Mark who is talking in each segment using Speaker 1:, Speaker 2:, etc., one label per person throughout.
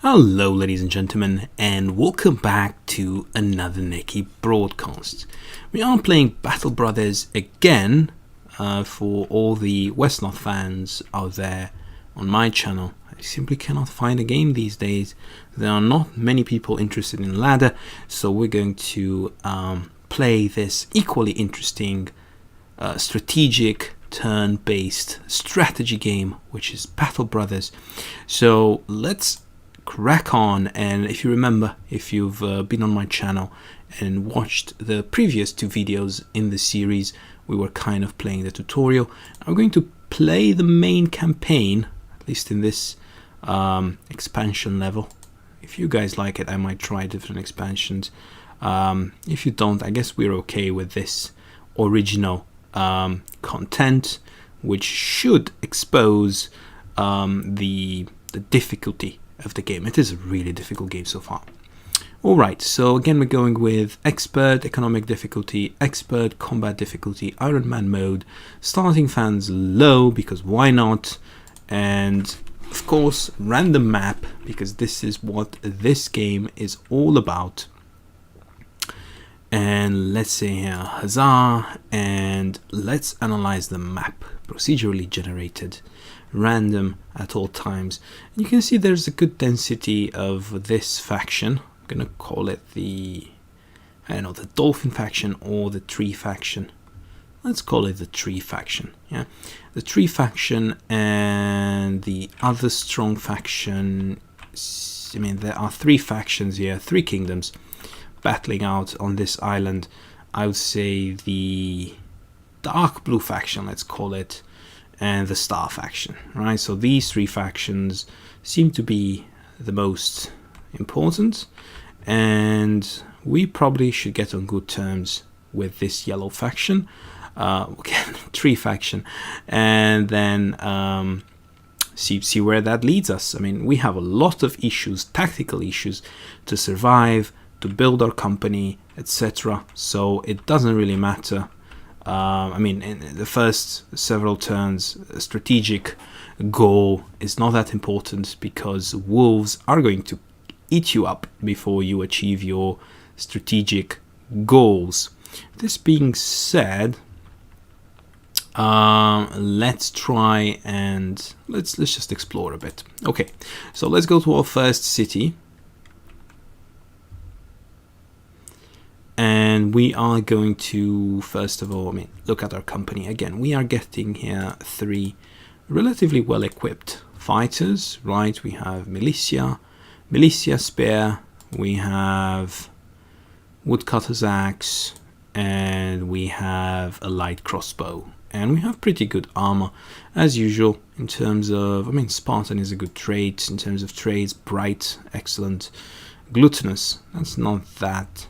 Speaker 1: Hello ladies and gentlemen, and welcome back to another Neki broadcast. We are playing Battle Brothers again for all the Westnorth fans out there on my channel. I simply cannot find a game these days. There are not many people interested in ladder, so we're going to play this equally interesting strategic turn-based strategy game, which is Battle Brothers. So let's crack on. And if you remember, if you've been on my channel and watched the previous two videos in the series, we were kind of playing the tutorial. I'm going to play the main campaign, at least in this expansion level. If you guys like it, I might try different expansions. If you don't, I guess we're okay with this original content, which should expose the difficulty of the game. It is a really difficult game so far. Alright, so again we're going with expert economic difficulty, expert combat difficulty, Iron Man mode, starting fans low because why not, and of course random map because this is what this game is all about. And let's say here huzzah, and let's analyze the map. Procedurally generated, random at all times. And you can see there's a good density of this faction. I'm gonna call it the, I don't know, the dolphin faction or the tree faction. Let's call it the tree faction. Yeah, the tree faction and the other strong faction. I mean, there are three factions here, three kingdoms battling out on this island. I would say the dark blue faction, let's call it, and the star faction, right? So these three factions seem to be the most important, and we probably should get on good terms with this yellow faction, again, tree faction, and then see where that leads us. I mean, we have a lot of issues, tactical issues, to survive, to build our company, etc. So it doesn't really matter. I mean, in the first several turns, a strategic goal is not that important because wolves are going to eat you up before you achieve your strategic goals. This being said, let's try and let's just explore a bit. Okay, so let's go to our first city. And we are going to, first of all, I mean, look at our company. Again, we are getting here three relatively well-equipped fighters, right? We have militia spear, we have woodcutter's axe, and we have a light crossbow. And we have pretty good armor, as usual, in terms of, I mean, Spartan is a good trait. In terms of trades, bright, excellent. Gluttonous, that's not that.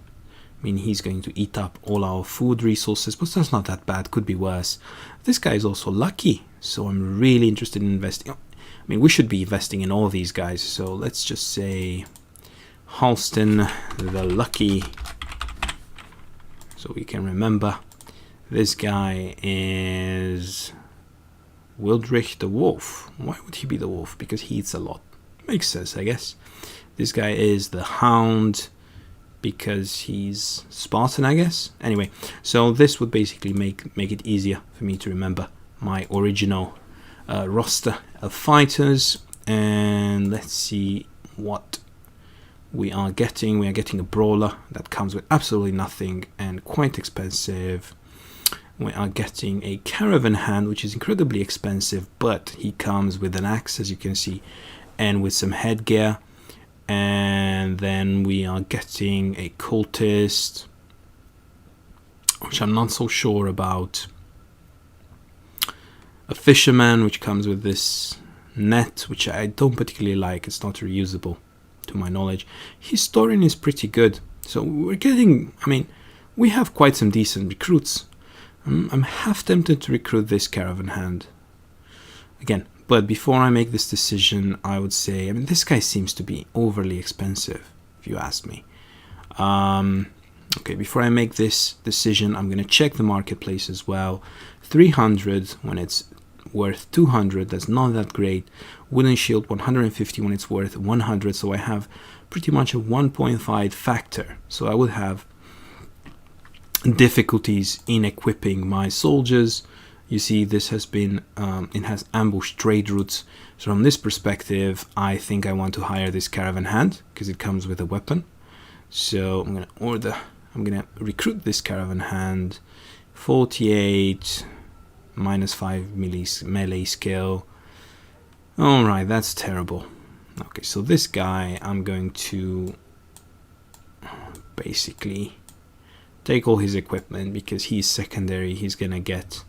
Speaker 1: I mean, he's going to eat up all our food resources, but that's not that bad, could be worse. This guy is also lucky, so I'm really interested in investing. I mean, we should be investing in all these guys, so let's just say Halston the Lucky, so we can remember. This guy is Wildrich the Wolf. Why would he be the wolf? Because he eats a lot. Makes sense, I guess. This guy is the Hound, because he's Spartan, I guess. Anyway, so this would basically make it easier for me to remember my original roster of fighters. And let's see what we are getting. We are getting a brawler that comes with absolutely nothing and quite expensive. We are getting a caravan hand, which is incredibly expensive, but he comes with an axe, as you can see, and with some headgear. And then we are getting a cultist, which I'm not so sure about. A fisherman, which comes with this net, which I don't particularly like. It's not reusable, to my knowledge. Historian is pretty good. So we're getting, I mean, we have quite some decent recruits. I'm half tempted to recruit this caravan hand. Again, but before I make this decision, I would say, I mean, this guy seems to be overly expensive, if you ask me. Okay, before I make this decision, I'm going to check the marketplace as well. 300 when it's worth 200, that's not that great. Wooden shield 150 when it's worth 100, so I have pretty much a 1.5 factor. So I would have difficulties in equipping my soldiers. You see, this has been, it has ambush trade routes. So from this perspective, I think I want to hire this caravan hand because it comes with a weapon. So I'm gonna recruit this caravan hand. 48, minus 5 melee skill. Alright, that's terrible. Okay, so this guy, I'm going to basically take all his equipment because he's secondary. He's gonna get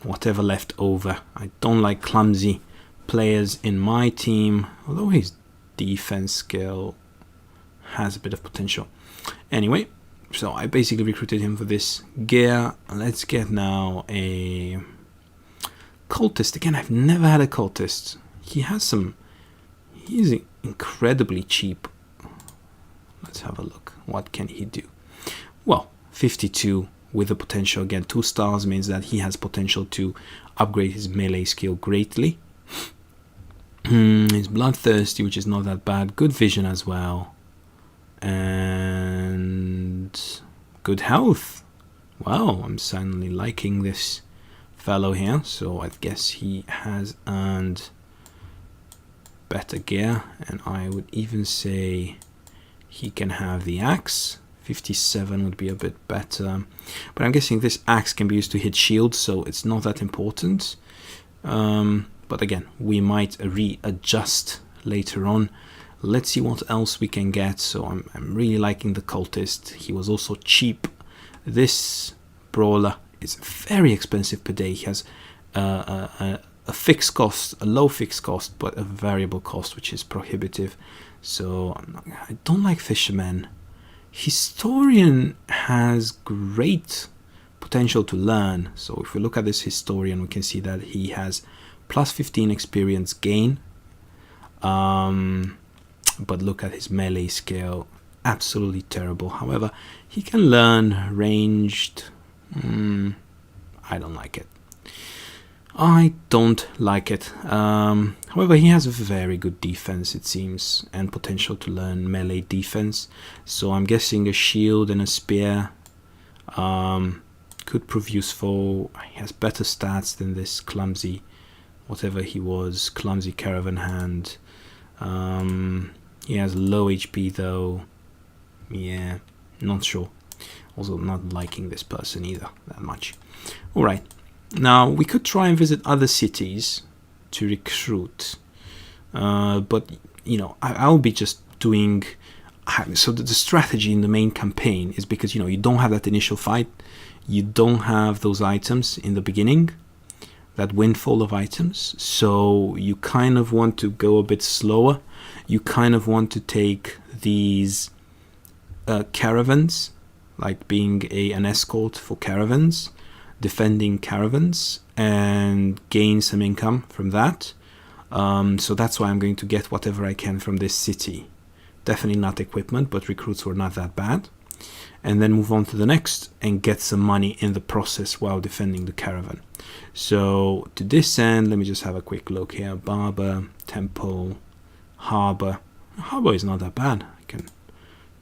Speaker 1: whatever left over. I don't like clumsy players in my team, although his defense skill has a bit of potential. Anyway, so I basically recruited him for this gear. Let's get now a cultist. Again, I've never had a cultist. He's incredibly cheap. Let's have a look. What can he do? Well, 52 with the potential. Again, 2 stars means that he has potential to upgrade his melee skill greatly. He's bloodthirsty, which is not that bad. Good vision as well. And good health. Wow, I'm certainly liking this fellow here. So I guess he has earned better gear, and I would even say he can have the axe. 57 would be a bit better, but I'm guessing this axe can be used to hit shields, so it's not that important. But again, we might readjust later on. Let's see what else we can get. So I'm really liking the cultist. He was also cheap. This brawler is very expensive per day. He has a fixed cost, a low fixed cost, but a variable cost, which is prohibitive. So I don't like fishermen. Historian has great potential to learn. So if we look at this historian, we can see that he has plus 15 experience gain. But look at his melee skill, absolutely terrible. However, he can learn ranged. I don't like it. However, he has a very good defense, it seems, and potential to learn melee defense. So I'm guessing a shield and a spear could prove useful. He has better stats than this clumsy, whatever he was, clumsy caravan hand. He has low HP though. Yeah, not sure. Also not liking this person either that much. Alright, now we could try and visit other cities to recruit. But, you know, I'll be just doing... So the strategy in the main campaign is because, you know, you don't have that initial fight. You don't have those items in the beginning. That windfall of items, so you kind of want to go a bit slower. You kind of want to take these caravans, like being an escort for caravans, defending caravans, and gain some income from that. So that's why I'm going to get whatever I can from this city. Definitely not equipment, but recruits were not that bad. And then move on to the next and get some money in the process while defending the caravan. So to this end, let me just have a quick look here. Barber, temple, harbor. Harbor is not that bad. I can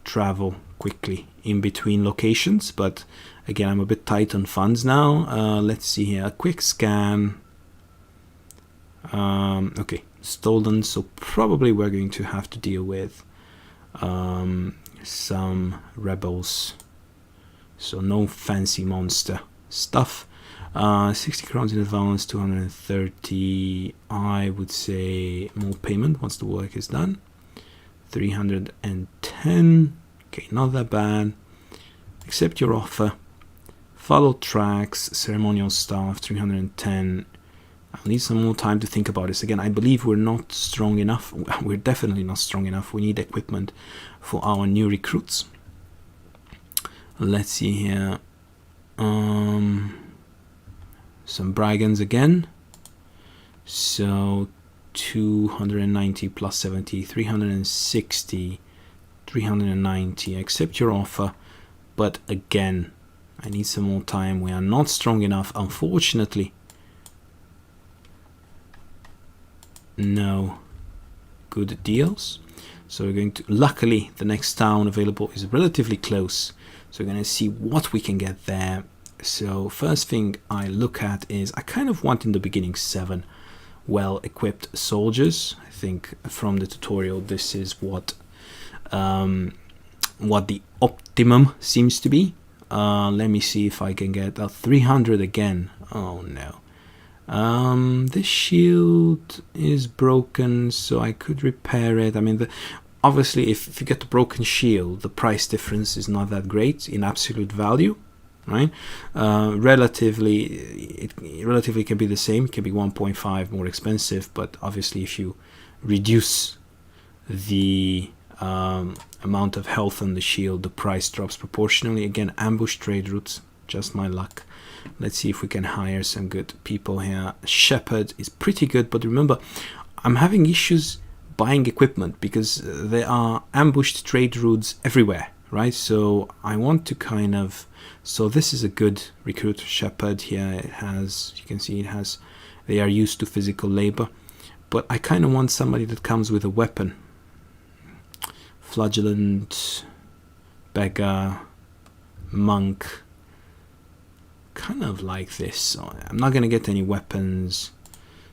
Speaker 1: travel quickly in between locations, but again, I'm a bit tight on funds now. Let's see here, a quick scan. Okay, stolen, so probably we're going to have to deal with some rebels, so no fancy monster stuff. 60 crowns in advance, 230. I would say more payment once the work is done. 310. Okay, not that bad. Accept your offer. Follow tracks, ceremonial staff, 310. I'll need some more time to think about this. Again, I believe we're not strong enough. We're definitely not strong enough. We need equipment for our new recruits. Let's see here. Some brigands again. So 290 plus 70, 360, 390. Accept your offer. But again, I need some more time. We are not strong enough, unfortunately. no good deals. So we're going to, luckily the next town available is relatively close, so we're going to see what we can get there. So first thing I look at is, I kind of want in the beginning 7 well-equipped soldiers. I think from the tutorial this is what the optimum seems to be. Let me see if I can get 300 again. Oh no. This shield is broken, so I could repair it. I mean, obviously if you get a broken shield, the price difference is not that great in absolute value, right? Relatively it can be the same. It can be 1.5 more expensive, but obviously if you reduce the amount of health on the shield, the price drops proportionally. Again, ambush trade routes, just my luck. Let's see if we can hire some good people here. Shepherd is pretty good, but remember, I'm having issues buying equipment because there are ambushed trade routes everywhere, right? So I want to kind of, so this is a good recruit. Shepherd here, it has, you can see it has, they are used to physical labor, but I kind of want somebody that comes with a weapon. Flagellant, beggar, monk, kind of like this. So I'm not gonna get any weapons,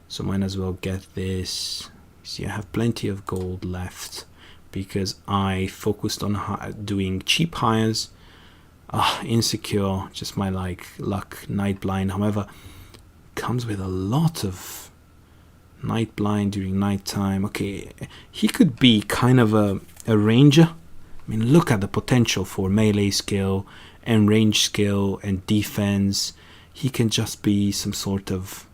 Speaker 1: so might as well get this. See, I have plenty of gold left because I focused on doing cheap hires. Insecure, just my luck. Night blind, however, comes with a lot of night blind during night time. Okay, he could be kind of a ranger. I mean, look at the potential for melee skill and range skill and defense. He can just be some sort of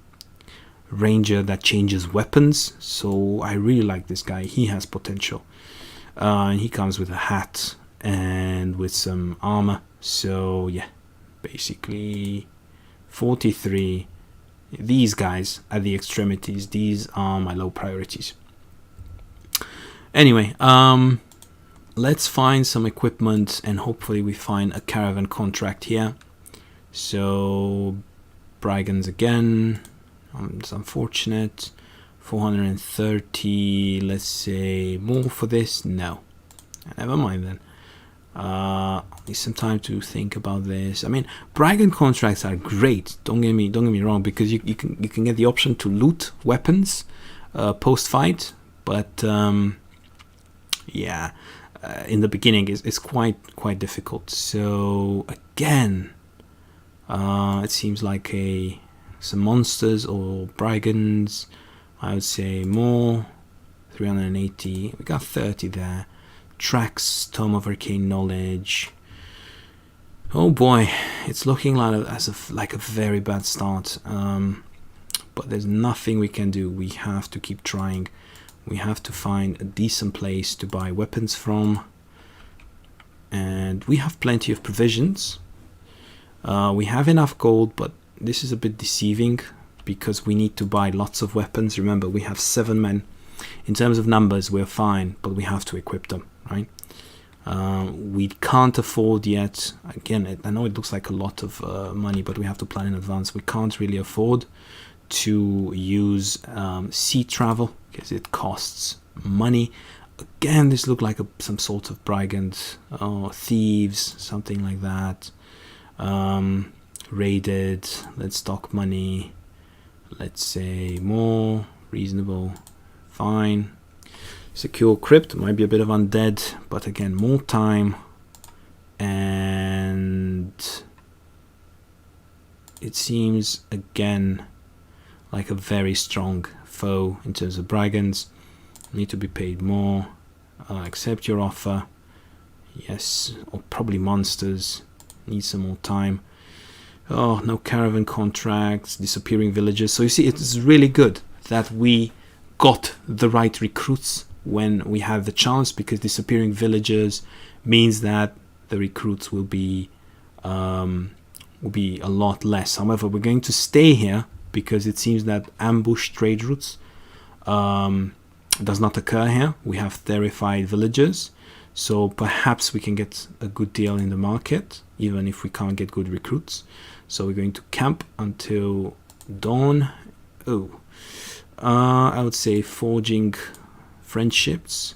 Speaker 1: ranger that changes weapons. So I really like this guy. He has potential. And he comes with a hat and with some armor. So yeah, basically 43. These guys at the extremities, these are my low priorities. Anyway, let's find some equipment and hopefully we find a caravan contract here. So brigands again, it's unfortunate. 430, let's say more for this. No, never mind then. Need some time to think about this. I mean, brigand contracts are great, don't get me wrong, because you can get the option to loot weapons post fight, but yeah, in the beginning it's quite difficult. So again, it seems like some monsters or brigands. I would say more. 380, we got 30 there. Tracks, Tome of Arcane Knowledge. Oh boy, it's looking like a very bad start. But there's nothing we can do. We have to keep trying. We have to find a decent place to buy weapons from. And we have plenty of provisions. We have enough gold, but this is a bit deceiving because we need to buy lots of weapons. Remember, we have 7 men. In terms of numbers, we're fine, but we have to equip them, right? We can't afford yet. Again, I know it looks like a lot of money, but we have to plan in advance. We can't really afford to use sea travel because it costs money. Again, this looks like some sort of brigand, thieves, something like that. Raided. Let's stock money. Let's say more reasonable. Fine. Secure crypt might be a bit of undead, but again, more time, and it seems again like a very strong foe in terms of brigands. Need to be paid more. Accept your offer. Yes, or probably monsters. Need some more time. Oh, no caravan contracts, disappearing villages. So you see, it's really good that we got the right recruits when we have the chance, because disappearing villagers means that the recruits will be a lot less. However, we're going to stay here because it seems that ambush trade routes does not occur here. We have terrified villagers, so perhaps we can get a good deal in the market even if we can't get good recruits. So we're going to camp until dawn. I would say forging friendships,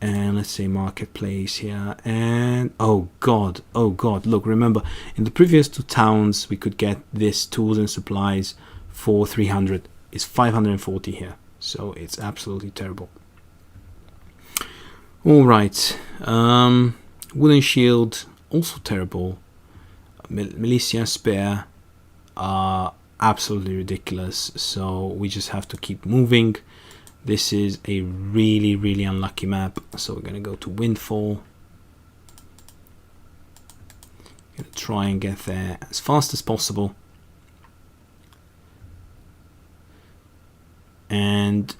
Speaker 1: and let's say marketplace here. And oh god, look, remember in the previous 2 towns we could get this tools and supplies for 300. It's 540 here, so it's absolutely terrible. All right, wooden shield, also terrible. Militia spare are absolutely ridiculous, so we just have to keep moving. This is a really unlucky map, so we're gonna go to Windfall. Gonna try and get there as fast as possible. And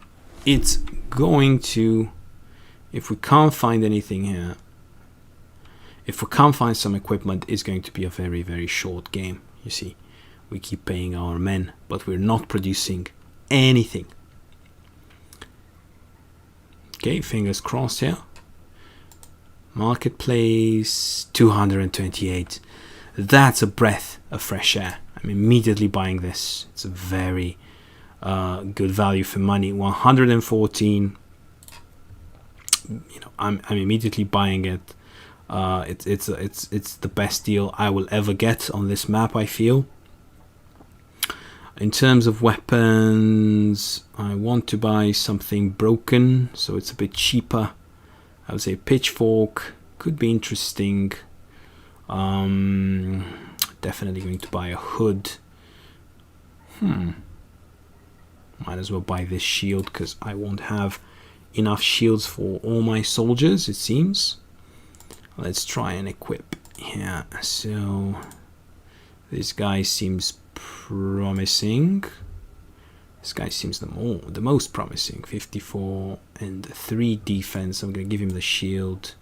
Speaker 1: it's going to, if we can't find anything here, if we can't find some equipment, it's going to be a very short game. You see, we keep paying our men, but we're not producing anything. Okay, fingers crossed here. Marketplace, 228. That's a breath of fresh air. I'm immediately buying this. It's a very good value for money. 114. You know, I'm immediately buying it. It's the best deal I will ever get on this map, I feel. In terms of weapons, I want to buy something broken, so it's a bit cheaper. I would say pitchfork could be interesting. Definitely going to buy a hood. Might as well buy this shield because I won't have enough shields for all my soldiers, it seems. Let's try and equip here. So this guy seems promising. This guy seems the most promising. 54 and 3 defense. I'm gonna give him the shield.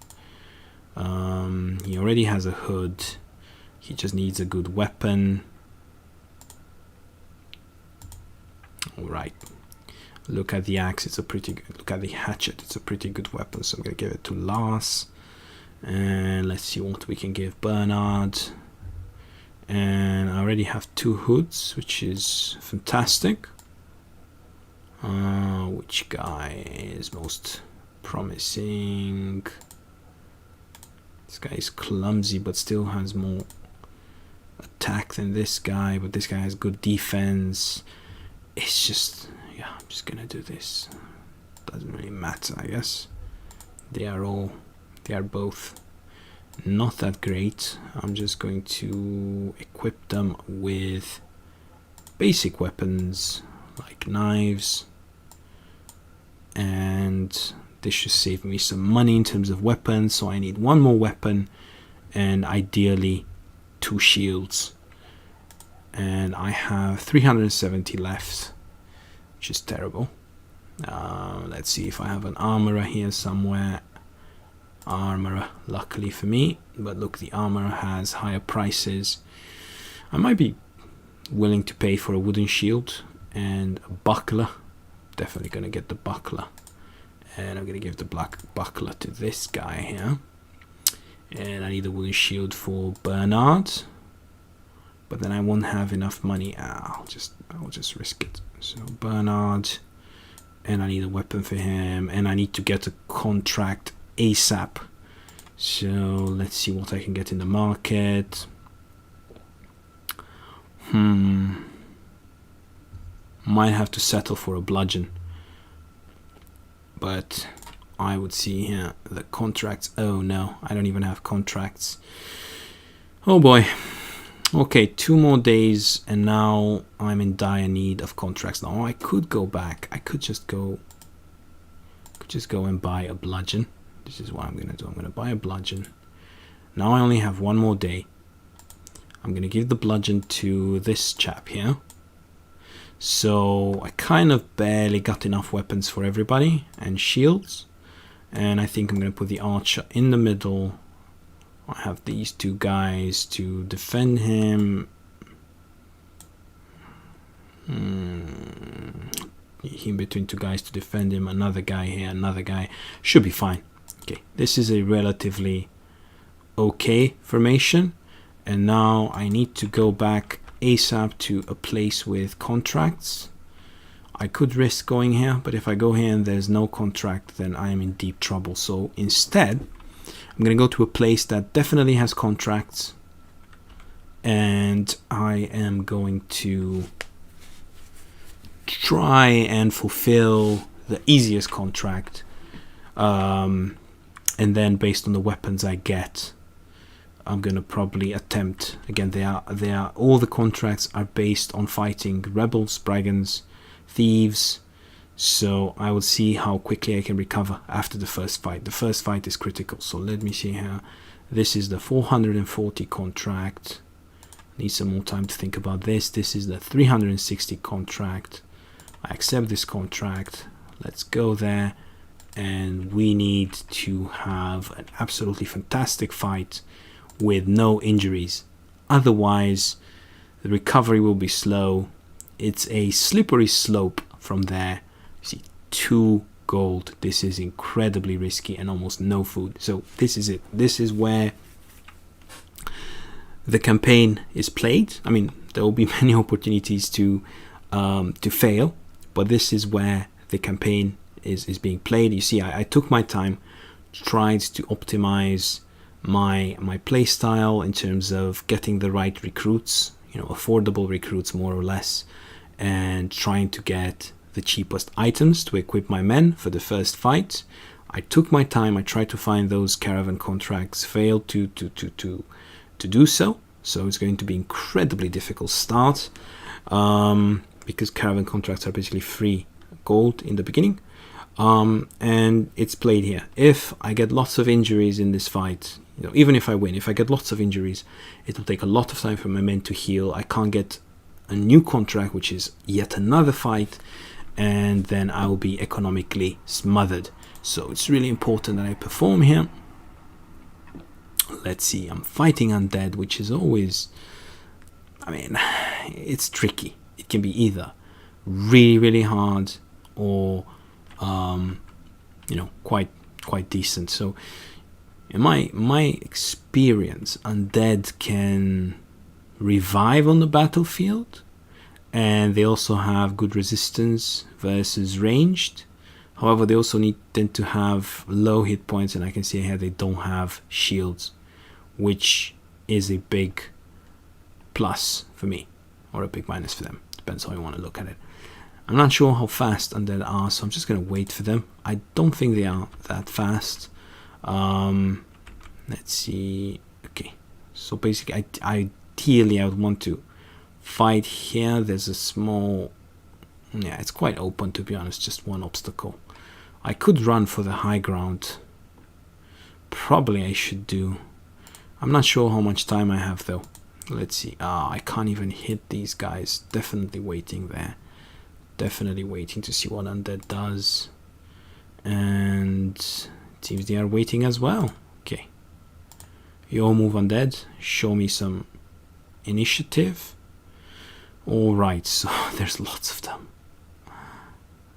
Speaker 1: He already has a hood. He just needs a good weapon. All right. Look at the axe. It's a pretty good. Look at the hatchet. It's a pretty good weapon. So I'm gonna give it to Lars. And let's see what we can give Bernard. And I already have 2 hoods, which is fantastic. Which guy is most promising? This guy is clumsy, but still has more attack than this guy. But this guy has good defense. It's just, yeah, I'm just gonna do this. Doesn't really matter, I guess. They are both not that great. I'm just going to equip them with basic weapons like knives, and this should save me some money in terms of weapons. So I need 1 more weapon and ideally 2 shields, and I have 370 left, which is terrible. Let's see if I have an armorer here somewhere. Armorer, luckily for me, but look, the armorer has higher prices. I might be willing to pay for a wooden shield and a buckler. Definitely gonna get the buckler, and I'm gonna give the black buckler to this guy here. And I need a wooden shield for Bernard, but then I won't have enough money. I'll just risk it. So Bernard, and I need a weapon for him, and I need to get a contract ASAP. So let's see what I can get in the market. Might have to settle for a bludgeon, but I would see here the contracts. Oh no, I don't even have contracts. Oh boy. Okay, 2 more days and now I'm in dire need of contracts. Now I could go back. I could just go and buy a bludgeon. This is what I'm gonna do. I'm gonna buy a bludgeon. Now I only have 1 more day. I'm gonna give the bludgeon to this chap here. So I kind of barely got enough weapons for everybody and shields. And I think I'm gonna put the archer in the middle. I have these 2 guys to defend him. In between 2 guys to defend him. Another guy here, another guy. Should be fine. Okay, this is a relatively okay formation. And now I need to go back ASAP to a place with contracts. I could risk going here, but if I go here and there's no contract, then I am in deep trouble. So instead, I'm going to go to a place that definitely has contracts, and I am going to try and fulfill the easiest contract, and then based on the weapons I get, I'm gonna probably attempt again. They are all the contracts are based on fighting rebels, brigands, thieves. So I will see how quickly I can recover after the first fight. The first fight is critical. So let me see here. This is the 440 contract. Need some more time to think about this. This is the 360 contract. I accept this contract. Let's go there, and we need to have an absolutely fantastic fight with no injuries. Otherwise, the recovery will be slow. It's a slippery slope from there. You see, 2 gold. This is incredibly risky and almost no food. So this is it. This is where the campaign is played. I mean, there will be many opportunities to fail, but this is where the campaign is being played. You see, I took my time, tried to optimize my play style in terms of getting the right recruits, affordable recruits more or less, and trying to get the cheapest items to equip my men for the first fight. I took my time. I tried to find those caravan contracts, failed to do so. So it's going to be incredibly difficult start, because caravan contracts are basically free gold in the beginning. And it's played here. If I get lots of injuries in this fight, even if I win, if I get lots of injuries, it will take a lot of time for my men to heal. I can't get a new contract, which is yet another fight, and then I will be economically smothered. So it's really important that I perform here. Let's see, I'm fighting undead, which is always, it's tricky. It can be either really, really hard or quite decent. So in my experience, undead can revive on the battlefield, and they also have good resistance versus ranged. However, they also tend to have low hit points, and I can see here they don't have shields, which is a big plus for me, or a big minus for them. Depends how you want to look at it. I'm not sure how fast undead are, so I'm just going to wait for them. I don't think they are that fast. Let's see. Okay, so basically, ideally I would want to fight here. There's a small, it's quite open, to be honest, just one obstacle. I could run for the high ground. Probably I should do. I'm not sure how much time I have though. Let's see. I can't even hit these guys. Definitely waiting there. Definitely waiting to see what undead does. And it seems they are waiting as well. Okay. You all move undead. Show me some initiative. Alright, so there's lots of them.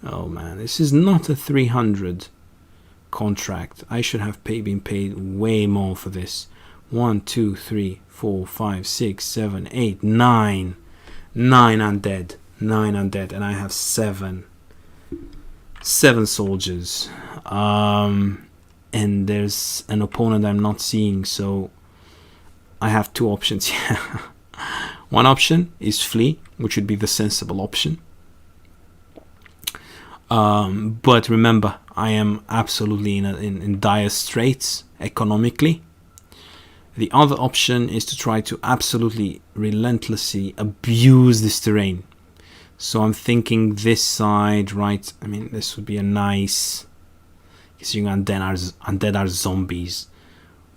Speaker 1: Oh man, this is not a 300 contract. I should have been paid way more for this. 1, 2, 3, 4, 5, 6, 7, 8, 9. 9 undead. 9 undead, and I have 7 soldiers. And there's an opponent I'm not seeing, so I have 2 options here. One option is flee, which would be the sensible option. But remember, I am absolutely in dire straits economically. The other option is to try to absolutely relentlessly abuse this terrain. So I'm thinking this side, right? I mean, this would be a nice, considering undead are zombies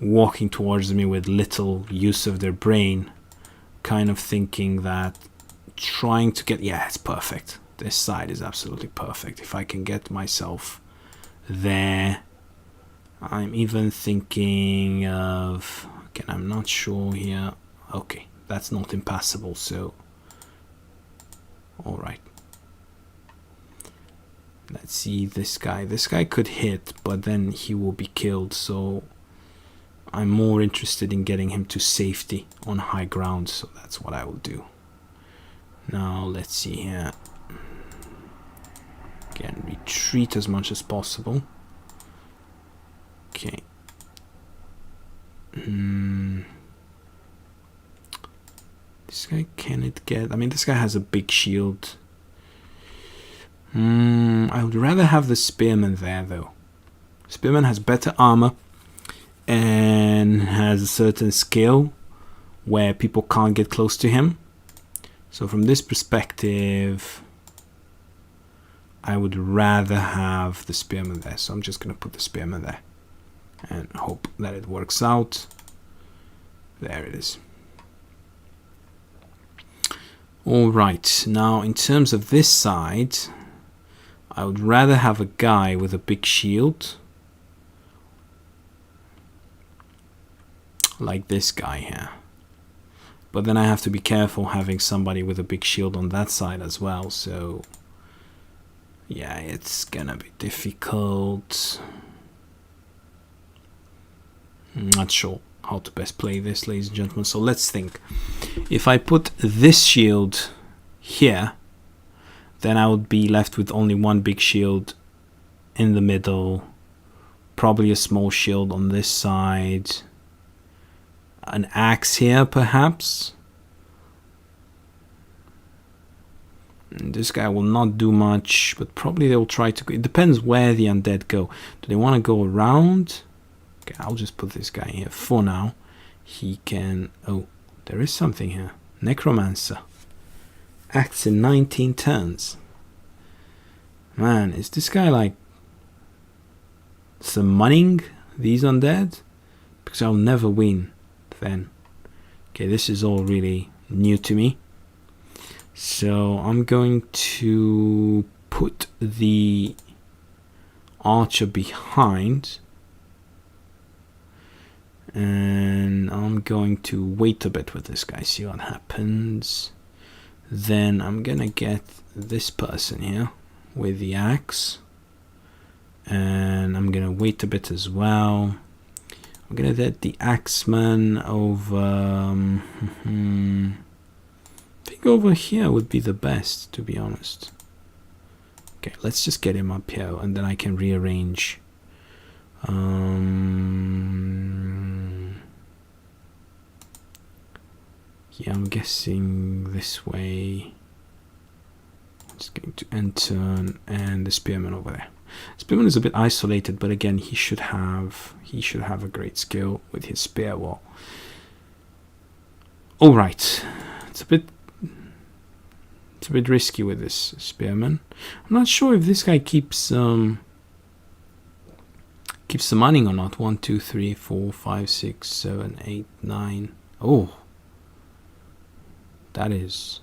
Speaker 1: walking towards me with little use of their brain. Kind of thinking that trying to get, it's perfect. This side is absolutely perfect. If I can get myself there. I'm even thinking of, again, I'm not sure here. Okay, that's not impassable, so alright. Let's see this guy. This guy could hit, but then he will be killed, so I'm more interested in getting him to safety on high ground, so that's what I will do. Now let's see here. Again, retreat as much as possible. Okay. This guy, can it get... I mean, this guy has a big shield. I would rather have the spearman there, though. Spearman has better armor and has a certain skill where people can't get close to him. So from this perspective, I would rather have the spearman there. So I'm just going to put the spearman there and hope that it works out. There it is. All right, now in terms of this side, I would rather have a guy with a big shield, like this guy here. But then I have to be careful having somebody with a big shield on that side as well. So yeah, it's gonna be difficult. I'm not sure how to best play this, ladies and gentlemen. So let's think. If I put this shield here, then I would be left with only one big shield in the middle, probably a small shield on this side, an axe here perhaps. And this guy will not do much, but probably they'll try to go. It depends where the undead go. Do they want to go around? Okay, I'll just put this guy here for now. He can... Oh, there is something here. Necromancer. Acts in 19 turns. Man, is this guy like summoning these undead? Because I'll never win then. Okay, this is all really new to me. So I'm going to put the archer behind. And I'm going to wait a bit with this guy, see what happens. Then I'm gonna get this person here with the axe, and I'm gonna wait a bit as well. I'm gonna get the axeman over. I think over here would be the best, to be honest. Okay, let's just get him up here, and then I can rearrange. Yeah, I'm guessing this way. I'm just going to enter, and the spearman over there. Spearman is a bit isolated, but again, he should have a great skill with his spear wall. All right, it's a bit risky with this spearman. I'm not sure if this guy keeps summoning or not. 1, 2, 3, 4, 5, 6, 7, 8, 9. Oh. That is...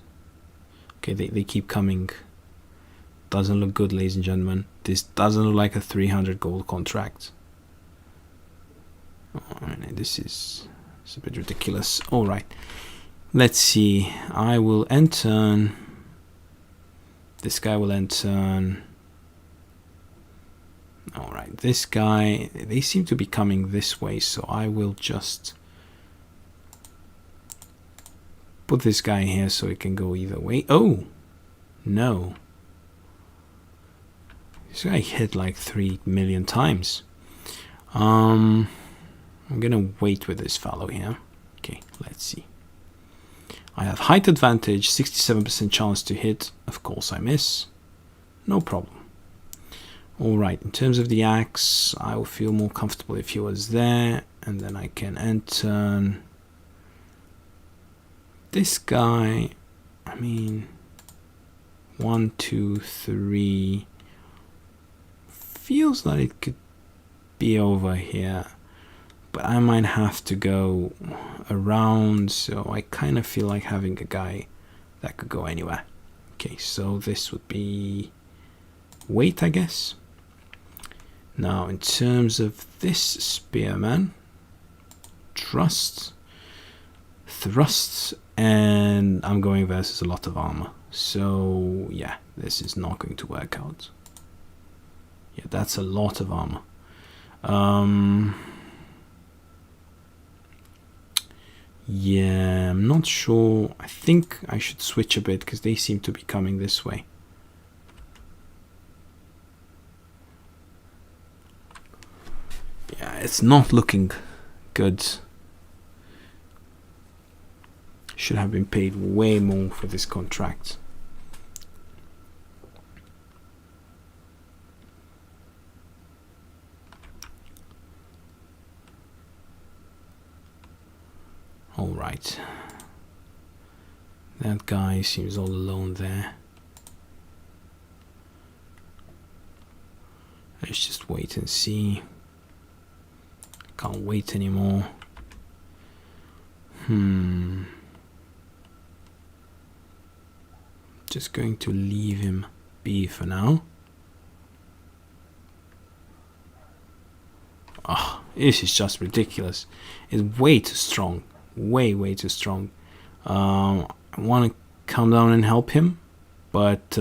Speaker 1: Okay, they keep coming. Doesn't look good, ladies and gentlemen. This doesn't look like a 300 gold contract. Oh, this is a bit ridiculous. Alright. Let's see. I will end turn. This guy will end turn. Alright, this guy... They seem to be coming this way, so I will just... put this guy here so it can go either way. Oh! No. This guy hit like 3 million times. I'm gonna wait with this fellow here. Okay, let's see. I have height advantage, 67% chance to hit. Of course I miss. No problem. Alright, in terms of the axe, I will feel more comfortable if he was there. And then I can enter... This guy, I mean, 1, 2, 3, feels like it could be over here, but I might have to go around, so I kind of feel like having a guy that could go anywhere. Okay, so this would be weight, I guess. Now, in terms of this spearman, thrusts, and I'm going versus a lot of armor. So, yeah, this is not going to work out. Yeah, that's a lot of armor. Yeah, I'm not sure. I think I should switch a bit because they seem to be coming this way. It's not looking good. Should have been paid way more for this contract. All right. That guy seems all alone there. Let's just wait and see. Can't wait anymore. Just going to leave him be for now. Oh, this is just ridiculous. It's way too strong. Way too strong. I want to come down and help him, but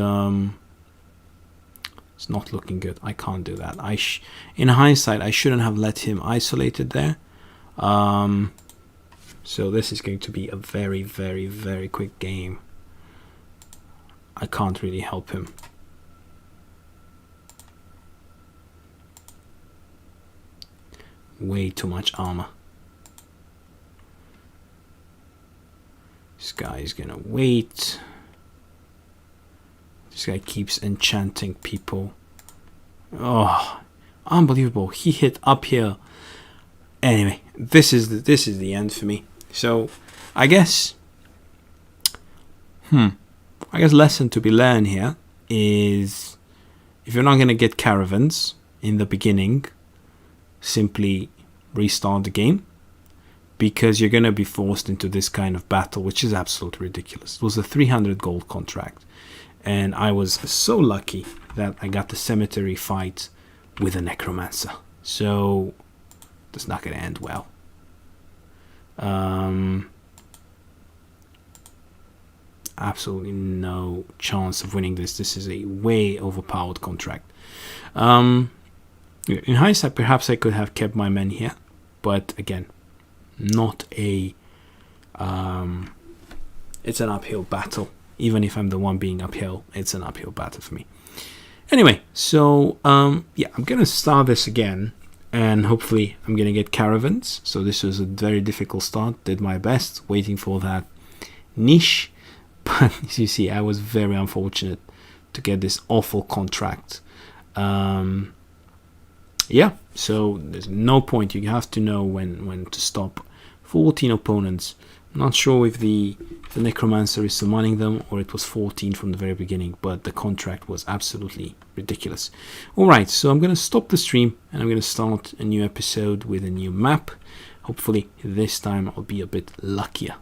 Speaker 1: it's not looking good. I can't do that. In hindsight, I shouldn't have let him isolated there. So this is going to be a very quick game. I can't really help him. Way too much armor. This guy is gonna wait. This guy keeps enchanting people. Oh, unbelievable. He hit up here. Anyway, this is the end for me. So I guess lesson to be learned here is, if you're not gonna get caravans in the beginning, simply restart the game, because you're going to be forced into this kind of battle, which is absolutely ridiculous. It was a 300 gold contract, and I was so lucky that I got the cemetery fight with a necromancer. So that's not going to end well. Absolutely no chance of winning this. This is a way overpowered contract. In hindsight, perhaps I could have kept my men here, but again, not a it's an uphill battle. Even if I'm the one being uphill, it's an uphill battle for me. Anyway, so yeah, I'm gonna start this again, and hopefully I'm gonna get caravans. So this was a very difficult start. Did my best waiting for that niche, but as you see, I was very unfortunate to get this awful contract. Yeah, so there's no point. You have to know when to stop. 14 opponents. I'm not sure if the necromancer is summoning them or it was 14 from the very beginning, but the contract was absolutely ridiculous. Alright, so I'm going to stop the stream and I'm going to start a new episode with a new map. Hopefully this time I'll be a bit luckier.